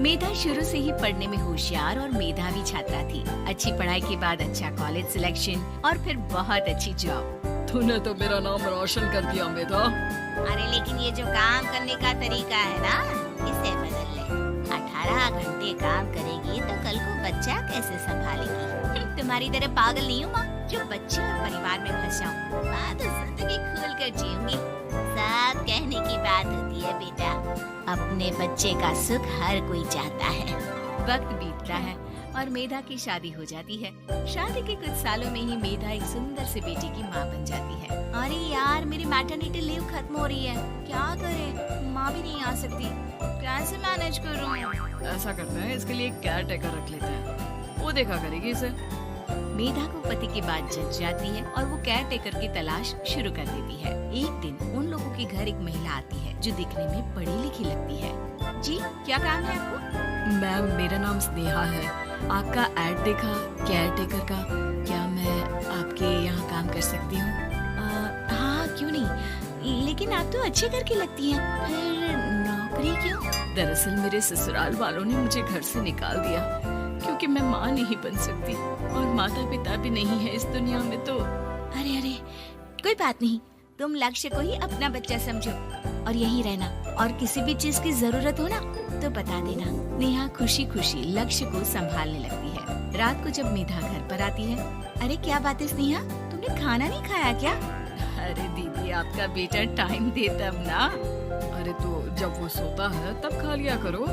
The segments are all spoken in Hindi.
मेधा शुरू से ही पढ़ने में होशियार और मेधावी छात्रा थी। अच्छी पढ़ाई के बाद अच्छा कॉलेज सिलेक्शन और फिर बहुत अच्छी जॉब। तूने तो मेरा नाम रोशन कर दिया मेधा। अरे लेकिन ये जो काम करने का तरीका है ना, इसे बदल ले। 18 घंटे काम करेगी तो कल को बच्चा कैसे संभालेगी? तुम्हारी तरह पागल नहीं हूँ माँ, जो बच्चे और परिवार में फंस जाऊँ। मैं तो जिंदगी खुल कर जीऊंगी। सब कहने की बात होती है बेटा, अपने बच्चे का सुख हर कोई चाहता है। वक्त बीतता है और मेधा की शादी हो जाती है। शादी के कुछ सालों में ही मेधा एक सुंदर से बेटी की माँ बन जाती है। अरे यार, मेरी मैटरनिटी लीव खत्म हो रही है, क्या करें? माँ भी नहीं आ सकती, कैसे मैनेज करूँ? ऐसा करते हैं, इसके लिए एक केयर टेकर रख लेते हैं, वो देखा करेगी इसे। मेधा को पति की बात जच जाती है और वो केयर टेकर की तलाश शुरू कर देती है। एक दिन उन लोगों के घर एक महिला आती है जो दिखने में पढ़ी लिखी लगती है। जी, क्या काम है आपको? मैम, मेरा नाम स्नेहा है। आपका एड देखा केयर टेकर का, क्या मैं आपके यहाँ काम कर सकती हूँ? हाँ, क्यों नहीं, लेकिन आप तो अच्छे घर की लगती हैं, फिर नौकरी क्यों? दरअसल मेरे ससुराल वालों ने मुझे घर से निकाल दिया क्योंकि मैं माँ नहीं बन सकती और माता पिता भी नहीं है इस दुनिया में। तो अरे कोई बात नहीं, तुम लक्ष्य को ही अपना बच्चा समझो और यहीं रहना, और किसी भी चीज की जरूरत हो ना तो बता देना। नेहा खुशी खुशी लक्ष्य को संभालने लगती है। रात को जब मेधा घर पर आती है, अरे क्या बात है स्नेहा, तुमने खाना नहीं खाया क्या? अरे दीदी, आपका बेटा टाइम दे तब ना। अरे तो जब वो सोता है तब खा लिया करो।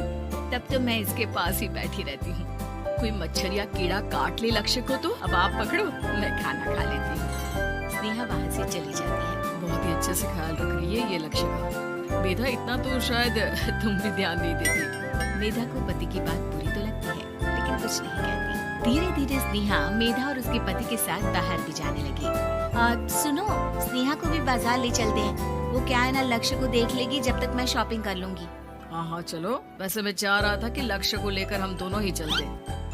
तब तो मैं इसके पास ही बैठी रहती हूँ। कोई मच्छर या कीड़ा काट ले लक्ष्य को तो अब आप पकड़ो, मैं खाना खा लेती हूँ। स्नेहा वहाँ से चली जाती है। बहुत ही अच्छे से ख्याल रख रही है ये लक्ष्य का। मेधा, इतना तो शायद तुम भी ध्यान नहीं देती। मेधा को पति की बात बुरी तो लगती है लेकिन कुछ नहीं कहती। धीरे धीरे स्नेहा मेधा और उसके पति के साथ बाहर भी जाने लगी। सुनो, स्नेहा को भी बाजार ले चलते हैं, वो क्या है ना लक्ष्य को देख लेगी जब तक मैं शॉपिंग कर लूंगी। हाँ चलो, वैसे मैं चाह रहा था कि लक्ष्य को लेकर हम दोनों ही चलते।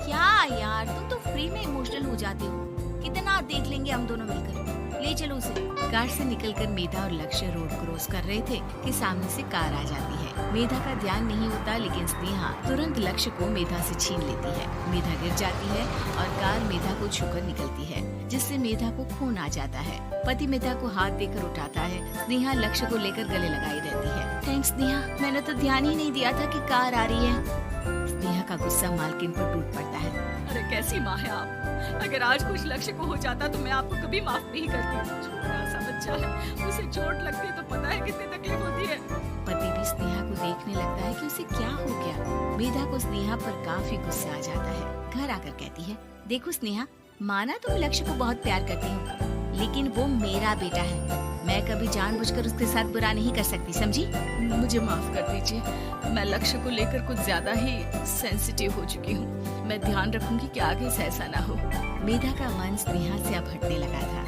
क्या यार, तुम तो फ्री में इमोशनल हो जाते हो। कितना देख लेंगे हम दोनों मिलकर, ले चलो उसे। कार से निकलकर मेधा और लक्ष्य रोड क्रॉस कर रहे थे कि सामने से कार आ जाती है। मेधा का ध्यान नहीं होता लेकिन स्नेहा तुरंत लक्ष्य को मेधा से छीन लेती है। मेधा गिर जाती है और कार मेधा को छूकर निकलती है, जिससे मेधा को खून आ जाता है। पति मेधा को हाथ देकर उठाता है। स्नेहा लक्ष्य को लेकर गले लगाई रहती है। थैंक्स स्नेहा, मैंने तो ध्यान ही नहीं दिया था कि कार आ रही है। स्नेहा का गुस्सा मालकिन पर टूट पड़ता है। अरे कैसी माँ है आप, अगर आज कुछ लक्ष्य को हो जाता तो मैं आपको कभी माफ नहीं करती। छोटा सा बच्चा है, उसे चोट लगती है तो पता है कितनी तकलीफ होती है। पति भी स्नेहा को देखने लगता है कि उसे क्या हो गया। मेधा को स्नेहा पर काफी गुस्सा आ जाता है। घर आकर कहती है, देखो स्नेहा, माना तुम लक्ष्य को बहुत प्यार करती हो लेकिन वो मेरा बेटा है, मैं कभी जानबूझकर उसके साथ बुरा नहीं कर सकती, समझी? मुझे माफ कर दीजिए, मैं लक्ष्य को लेकर कुछ ज्यादा ही सेंसिटिव हो चुकी हूँ। मैं ध्यान रखूंगी कि आगे से ऐसा ना हो। मेधा का मन स्नेहा से अब हटने लगा था।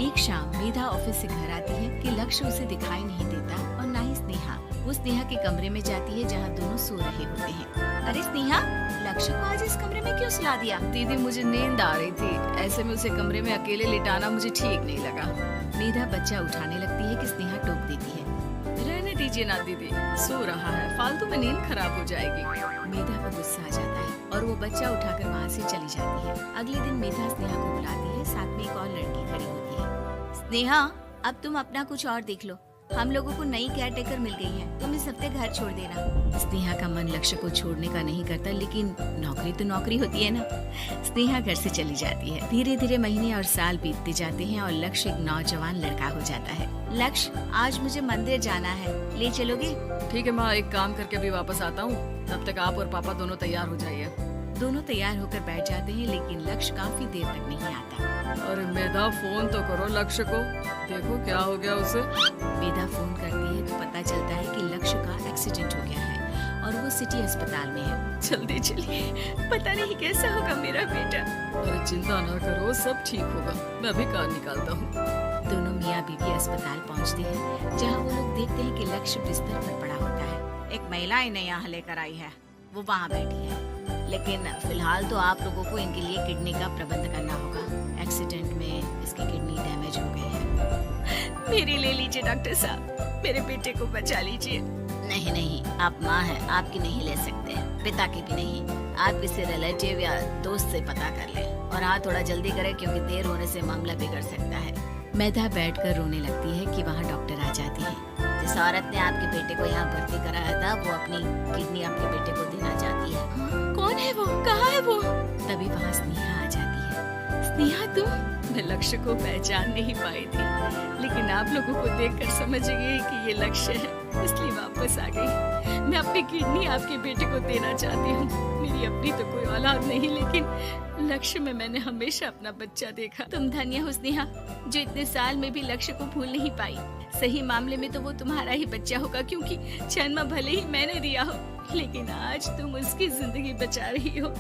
एक शाम मेधा ऑफिस से घर आती है कि लक्ष्य उसे दिखाई नहीं देता और ना ही स्नेहा। वो स्नेहा के कमरे में जाती है जहाँ दोनों सो रहे होते हैं। अरे स्नेहा, लक्ष्य को आज इस कमरे में क्यों सुला दिया? दीदी, मुझे नींद आ रही थी, ऐसे में उसे कमरे में अकेले लिटाना मुझे ठीक नहीं लगा। मेधा बच्चा उठाने लगती है कि स्नेहा टोक देती है। रहने दीजिए ना दीदी, सो रहा है, फालतू में नींद खराब हो जाएगी। मेधा को गुस्सा आ जाता है और वो बच्चा उठाकर वहाँ से चली जाती है। अगले दिन मेधा स्नेहा को बुलाती है, साथ में एक और लड़की खड़ी होती है। स्नेहा, अब तुम अपना कुछ और देख लो, हम लोगों को नई केयर टेकर मिल गई है, तुम इस हफ्ते घर छोड़ देना। स्नेहा का मन लक्ष्य को छोड़ने का नहीं करता लेकिन नौकरी तो नौकरी होती है ना। स्नेहा घर से चली जाती है। धीरे धीरे महीने और साल बीतते जाते हैं और लक्ष्य एक नौजवान लड़का हो जाता है। लक्ष्य, आज मुझे मंदिर जाना है, ले चलोगे? ठीक है माँ, एक काम करके अभी वापस आता हूँ, तब तक आप और पापा दोनों तैयार हो जाइए। दोनों तैयार होकर बैठ जाते हैं लेकिन लक्ष्य काफी देर तक नहीं आता। अरे मेधा, फोन तो करो लक्ष्य को, देखो क्या हो गया उसे। मेधा फोन करती है तो पता चलता है कि लक्ष्य का एक्सीडेंट हो गया है और वो सिटी अस्पताल में है। जल्दी चलिए, पता नहीं कैसा होगा मेरा बेटा। अरे चिंता ना करो, सब ठीक होगा, मैं अभी कार निकालता हूँ। दोनों मियाँ बीवी अस्पताल पहुँचते हैं जहाँ वो लोग देखते हैं कि लक्ष्य बिस्तर पर पड़ा होता है। एक महिला इन्हें यहाँ लेकर आई है, वो वहाँ बैठी है, लेकिन फिलहाल तो आप लोगों को इनके लिए किडनी का प्रबंध करना होगा। एक्सीडेंट में इसकी किडनी डैमेज हो गई है। मेरी ले लीजिए डॉक्टर साहब, मेरे बेटे को बचा लीजिए। नहीं नहीं, आप माँ हैं, आपकी नहीं ले सकते, पिता की भी नहीं। आप किसी रिलेटिव या दोस्त से पता कर लें और हाँ थोड़ा जल्दी करें क्योंकि देर होने से मामला बिगड़ सकता है। मेधा बैठकर रोने लगती है कि वहाँ डॉक्टर आ जाती है। जिस औरत ने आपके बेटे को यहाँ भर्ती कराया था वो अपनी किडनी आपके बेटे को देना चाहती है। कौन है वो, कहाँ है वो? तभी वहाँ स्नेहा आ जाती है। स्नेहा तुम? मैं लक्ष्य को पहचान नहीं पाई थी, लेकिन आप लोगों को देखकर समझ गई कि ये लक्ष्य है, इसलिए वापस आ गई। मैं अपनी किडनी आपके बेटे को देना चाहती हूँ। मेरी अपनी तो कोई औलाद नहीं, लेकिन लक्ष्य में मैंने हमेशा अपना बच्चा देखा। तुम धन्य हो स्नेहा, जो इतने साल में भी लक्ष्य को भूल नहीं पाई। सही मामले में तो वो तुम्हारा ही बच्चा होगा, क्योंकि जन्म भले ही मैंने दिया हो, लेकिन आज तुम उसकी जिंदगी बचा रही हो।